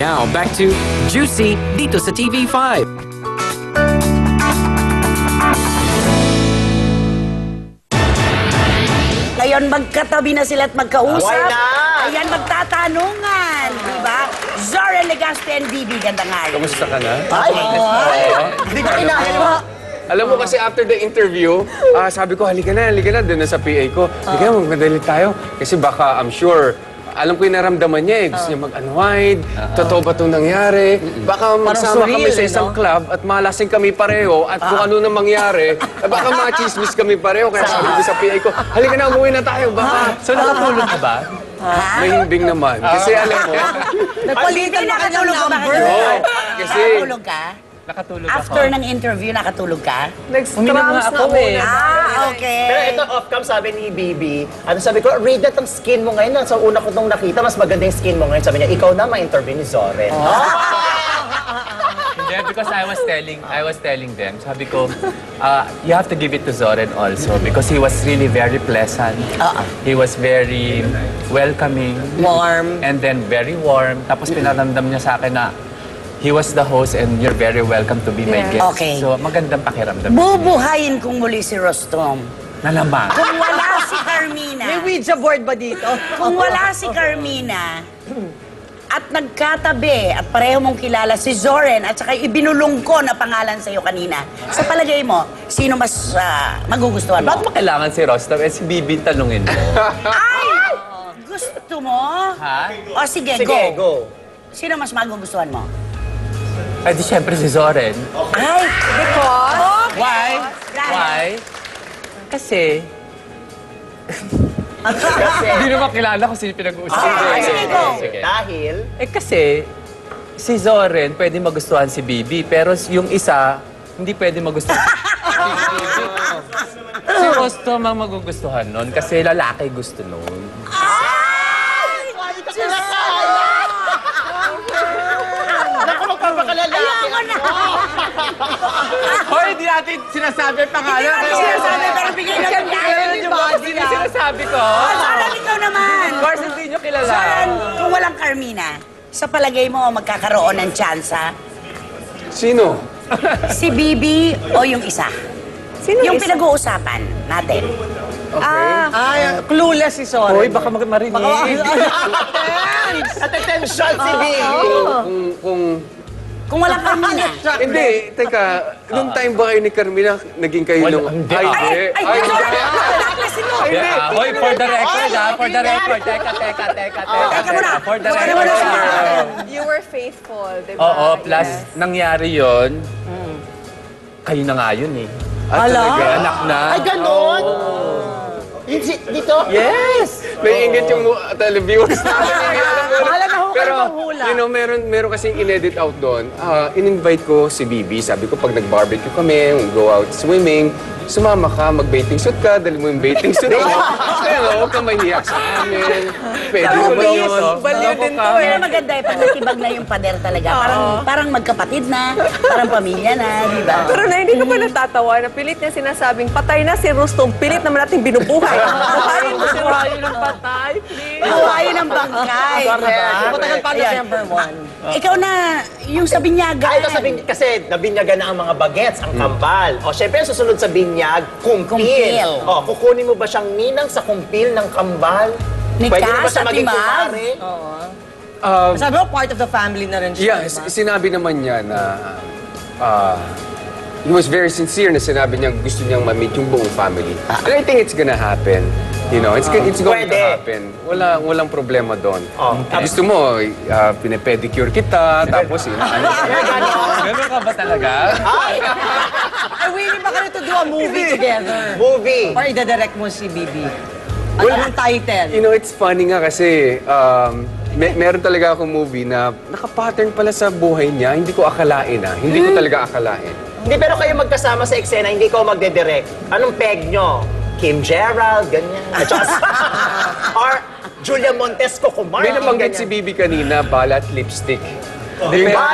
Now, back to Juicy dito sa TV5. Ngayon, magkatabi na sila at magkausap. Why not? Ayan, magtatanungan. Diba? Zoren Legaspi and Bibi Gandangari. Kamusta ka na? Ay! Hindi ko inahal mo. Alam mo kasi after the interview, sabi ko, halika na, doon na sa PA ko. Halika na, magmadali tayo. Kasi baka, I'm sure, alam ko yung naramdaman niya eh. Gusto niya mag-unwind. Totoo ba itong nangyari? Baka magsama kami sa isang club at malasing kami pareho at kung ano na mangyari, baka machismis kami pareho. Kaya sabi ko sa PA ko, halika na, umuwi na tayo. Baka. So nakatulog ka ba? Mahimbing naman. Kasi alam mo, Nagpalitan na katulog ka ba? kasi Nakatulog ka? Nakatulog ako. After ng interview, nakatulog ka? Uminom nga ako eh. Okay. Pero ito, off-cam sabi ni Bibi, sabi ko, read that ang skin mo ngayon. Sa una ko nung nakita, mas maganda yung skin mo ngayon. Sabi niya, ikaw na ma-interview ni Zoren. Hindi, because I was telling them, sabi ko, you have to give it to Zoren also because he was really very pleasant. He was very welcoming. Warm. And then very warm. Tapos pinaramdam niya sa akin na he was the host and you're very welcome to be my guest. Okay. So magandang pakiramdam. Bubuhayin kung muli si Rostom. Nalamang. Kung wala si Carmina. May Ouija board ba dito? Kung wala si Carmina at nagkatabi at pareho mong kilala si Zoren at saka ibinulong ko na pangalan sa'yo kanina, sa palagay mo, sino mas magugustuhan mo? Ba't mo kailangan si Rostam? Eh, si Bibi tanungin mo. Ay! Gusto mo? Ha? O sige, Sige, go. Sino mas magugustuhan mo? Eh, di syempre si Zoren. Ay! Because? Why? Why? Kasi... Hindi naman kilala ko sino pinag-uusapan. Sige, go. Dahil, Eh kasi, si Zoren pwede magustuhan si Bibi, pero yung isa, hindi pwede magustuhan si Bibi. Si Rostom ang magugustuhan nun kasi lalaki gusto nun. naku, magpapakalalaki. Hoy, hindi natin sinasabi ang pangalan. Hindi natin sinasabi, pero bigay na lang Hindi sinasabi ko. Zoren, ikaw naman. Of course, hindi nyo kilala. Zoren, kung walang Carmina, sa palagay mo magkakaroon ng tsansa? sino? Si Bibi o yung isa? Sino Yung isa? pinag-uusapan natin. Clueless si Zoren. Hoy, baka marinig. At attention si Bibi. Kung walang Carmina. Hindi, teka, nung time ba kayo ni Carmina, naging kayo nung... Hindi. Ay, Ay, Zoren! Dapat sino? Hoy, for the record, for the record. Teka. Teka muna. For the Teka muna. record. You were faithful, di ba? Oo, plus nangyari yon. Kayo na nga yun eh. talaga? Anak na. Ay, ganon? Dito? Yes! May ingit yung televiewers namin. Bahala na ho kayo Pero, manghula. you know, meron kasing in-edit out doon. In-invite ko si Bibi. Sabi ko, pag nag-barbecue kami, we go out swimming, sumama ka, mag-bathing suit ka, dali mo yung bathing suit mo. Kaya huwag kang mahiya sa amin. Pwede mo ba yun? Baliw din to Pero maganda eh, pag natibag na yung pader talaga. Parang magkapatid na, parang pamilya na, di ba? Pero na hindi ka ba natatawa na pilit niya sinasabing patay na si Rustom, pilit naman natin binubuhay. Buhayin mo si Rustom ng patay, please. Buhayin ng bangkay. Matagal pa December 1. Ikaw na, yung sa binyagan. Ay, ito sabihin, kasi nabinyagan na ang mga bagets, ang kambal. O, syempre, ang susunod sa binyag, kumpil. Kumpil. O, kukunin mo ba siyang ninang sa kumpil ng kambal? Ni Pwede mo ba Cas siya at maging ni Mag? kumari? Sabi mo, part of the family na rin siya. Sinabi naman niya na he was very sincere na sinabi niya gusto niyang ma-meet yung buong family. And I think it's gonna happen. You know, it's going to Pwede. happen. Walang problema doon. Oh, Gusto mo, pinapedicure kita, tapos Ganun ka ba talaga? Ay, willing ba kayo to do a movie together? Movie. Or ida-direct mo si Bibi? Anong title? You know, it's funny nga kasi meron talaga akong movie na naka-pattern pala sa buhay niya. Hindi ko akalain Hindi ko talaga akalain. Hindi, pero kayo magkasama sa eksena, hindi ko magde-direct. Anong peg nyo? Kim Gerald, ganyan. Or Julia Montesco Kumar. May nabanggit si Bibi kanina, balat lipstick. Diba?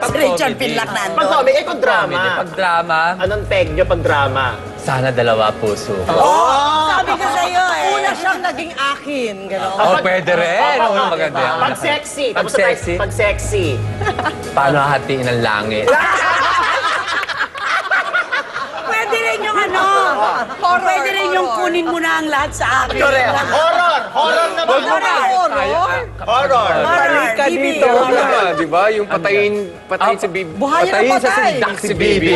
Si Richard Pinlac nando. Pag comedy, kung drama. Pag drama, Anong peg nyo pag drama? Sana dalawa puso. Sabi ko sa'yo eh. Una siyang naging akin, gano'n. Oh, pwede rin. Oo, maganda yan. Pag sexy. Pag sexy. Pag sexy. Paano hahatiin ang langit? Pwede rin yung ano. Pwede rin yung kunin mo na ang lahat sa akin. Horror! Horror naman! Horror! Balik ka Bibi. dito. Di ba? Yung patayin si Bibi. Buhayin na Patayin sa patay. sindak si Bibi.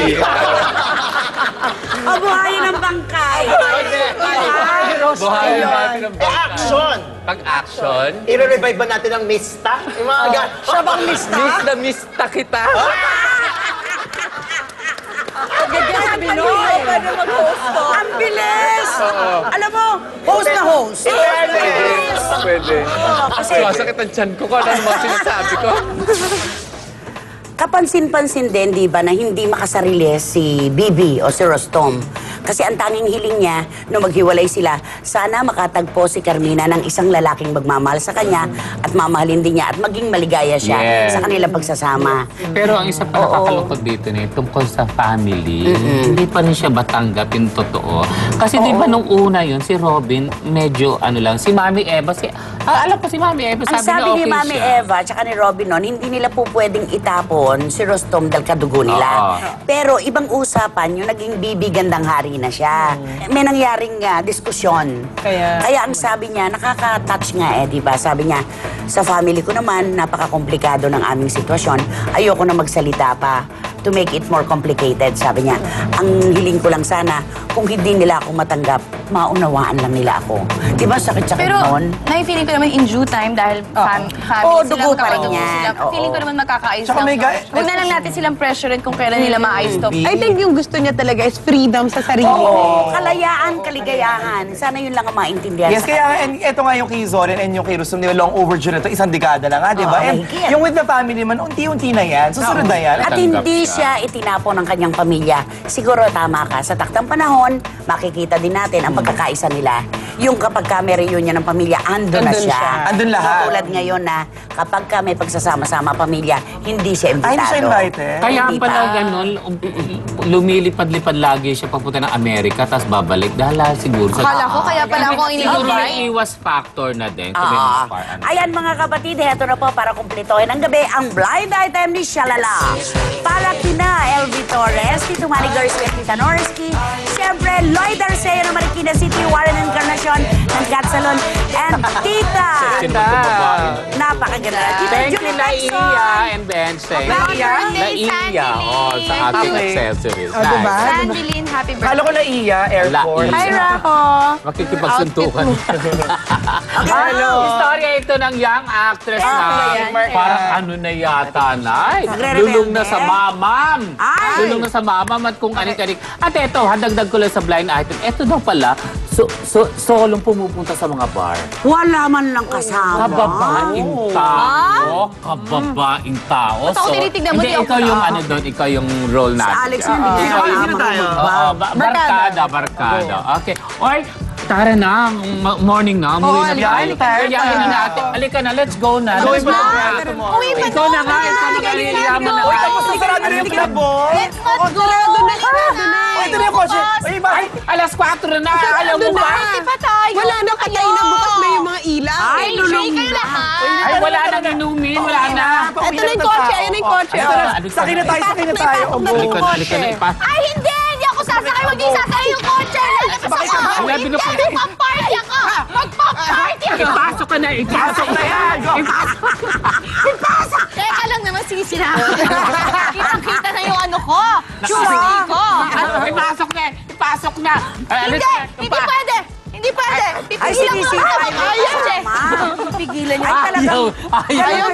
O buhayin ng bangkay. Buhayin natin ang bangka. Action! Pag-action, I-revive ba natin ang Mista? Yung mga Siya bang mista? miss na mista kita. Pinoy, pwede mag-host to. Ang bilis! Alam mo, host na host. Pwede. Kasi Masakit ang tiyan ko kung ano mga sinasabi ko. kapansin-pansin din, di ba, na hindi makasarili si Bibi o si Rostom. Kasi ang tanging hiling niya, nung maghiwalay sila, sana makatagpo si Carmina ng isang lalaking magmamahal sa kanya at mamahalin din niya at maging maligaya siya Yes. sa kanilang pagsasama. Pero ang isa pa nakakalungkot dito na tungkol sa family, hindi pa rin siya batanggap yung totoo. Kasi di ba nung una yun, si Robin, medyo ano lang, si Mami Eva, alam ko si Mami Eva, Ang sabi sabi niya ni okay Mami siya. Eva at ni Robin noon, hindi nila po pwedeng itapon si Rostom dahil kadugo nila. Oo. Pero ibang usapan, yung naging Bibi gandang hari na siya. May nangyaring diskusyon. Kaya ang sabi niya, nakaka-touch nga di ba? Sabi niya, sa family ko naman, napaka-komplikado ng aming sitwasyon. Ayoko na magsalita pa to make it more complicated, sabi niya. Ang hiling ko lang sana, kung hindi nila ako matanggap, maunawaan lang nila ako. Di ba sakit-sakit Pero, noon? nai-feeling ko naman in due time dahil family Oo, sila, dugo pa rin magkakadugo yan. sila. Oo. Feeling ko naman magkakaayos Tsaka lang. may Huwag na lang natin silang pressurein kung kailan nila maayos to. I think yung gusto niya talaga is freedom sa sarili. Oo, kalayaan, kaligayahan. Sana yun lang ang maintindihan Yes, sa kaya and ito nga yung kay Zoren and yung kay Rustom, di ba, long overdue na to, isang dekada na nga, di ba? Oo, And mahigit. yung with the family man, unti-unti na yan, susunod na yan. At hindi siya itinapon ng kanyang pamilya. Siguro tama ka. Sa taktang panahon, makikita din natin ang pagkakaisa nila. Yung kapag ka may reunion ng pamilya, andun na siya. Andun lahat. Tulad ngayon na kapag ka may pagsasama-sama pamilya, hindi siya imbitado. Ay, hindi siya invited? Kaya Hindi pala pa. ganun, lumilipad-lipad lagi siya papunta ng Amerika, tapos babalik. Dahil siguro sa... Akala ko, kaya pala ako ang Siguro ini-invite. may iwas factor na din. Kung may Ah. mas ano. Ayan mga kapatid, heto na po para kumpletohin ang gabi ang blind item ni Shalala. Para kina LV Torres, Tito Manny Garcia, Tita Norsky, siyempre Lloyd Arceo ng Marikina City, Warren Encarnacion ng Cat Salon, and Tita. Sino ba ito babae? Napakaganda. Tita Thank you, Julie Naiya Lacson. and Benche. Naiya? Naiya, oh, sa ating Okay. accessories. Oh, diba? Nice. Sanjeline, happy Kala birthday. ko na iya, airport. Hi, Raho. Makikipagsuntukan. Hello. Istorya ito ng young actress na yan. parang ano na yata, Nay. Nagre-rebelde. Lulong na sa mamam. Ay! Lulong na sa mamam at kung anik-anik. At eto, hadagdag ko lang sa blind item. Eto daw pala, solong pumupunta sa mga bar. Wala man lang kasama. Kababaing tao. Kababaing tao. Ba't ako tinitignan mo? Hindi, Di ako ikaw yung tao. ano doon, ikaw yung role Si natin. Alex yun, hindi Ikaw yung- Sino tayo? Oo, barkada. Okay. Oy, tara na. Morning na. Umuwi na tayo. Kayahin na natin. Halika na, let's go na. Gawin Let's mo go na. na. Uwi pa Ikaw na nga. Ikaw na nga. Iiyaman na Uy, tayo. tapos na sarado na yung club, oh. Let's go! Uy, ito na yung kotse. Uy, bakit? Alas 4 na. Ayaw mo ba? Hindi pa tayo. Wala na patay na bukas na yung mga ilaw. Ay, lulong kayo na. lahat. Ay, wala nang inumin. Wala na. Ito na yung kotse, ayun na yung kotse. Sakay na tayo. Halika na, halika na. Ipas. Ay, hindi! Hindi ako sasakay. Huwag niyo sasakay yung kotse. Lalabas ako. Wala, Hindi, binuparty. magpa-party ako. Magpa-party ako. Ipasok ka na. Ipasok na yan. Teka lang naman, sisira. Kitang-kita na yung ano ko. Chusi ko. Ipasok na. Ipasok na. Hindi! Hindi pwede! Hindi pwede! Ay, Pipigilan mo sinisita lang tayo. ako. Ayun, Pipigilan niyo. Ay, talagang... Ayaw.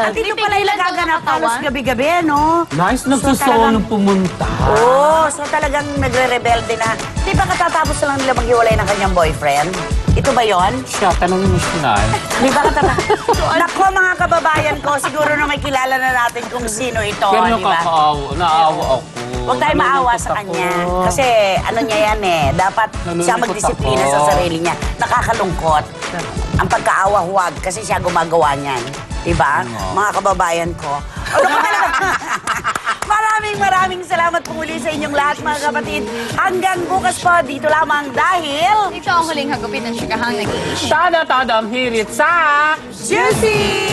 At ito pala yung nagaganap halos gabi-gabi, no? Nice, nagsusolong pumunta. Oo, so talagang nagre-rebelde na. Di ba katatapos lang nila maghiwalay ng kanyang boyfriend? Ito ba yon? Siya, tanongin mo siya na. Di ba katatapos? Nako mga kababayan ko, siguro na may kilala na natin kung sino ito, Pero di ba? naawa ako. Huwag tayo maawa sa kanya. Kasi ano niya yan eh, dapat siya Nalulungkot magdisiplina ako. sa sarili niya. Nakakalungkot. Ang pagkaawa huwag kasi siya gumagawa niyan. Diba? Mga kababayan ko. Ano pa talaga? Marami Maraming salamat po muli sa inyong lahat, mga kapatid. Hanggang bukas po, dito lamang dahil... Ito ang huling hagupit ng chikahang nag-iisip. Tada-tadang hirit sa... Juicy!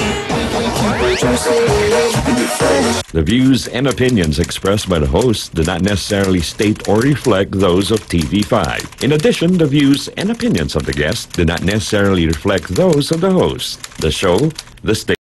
The views and opinions expressed by the host do not necessarily state or reflect those of TV5. In addition, the views and opinions of the guests do not necessarily reflect those of the host, the show, the station.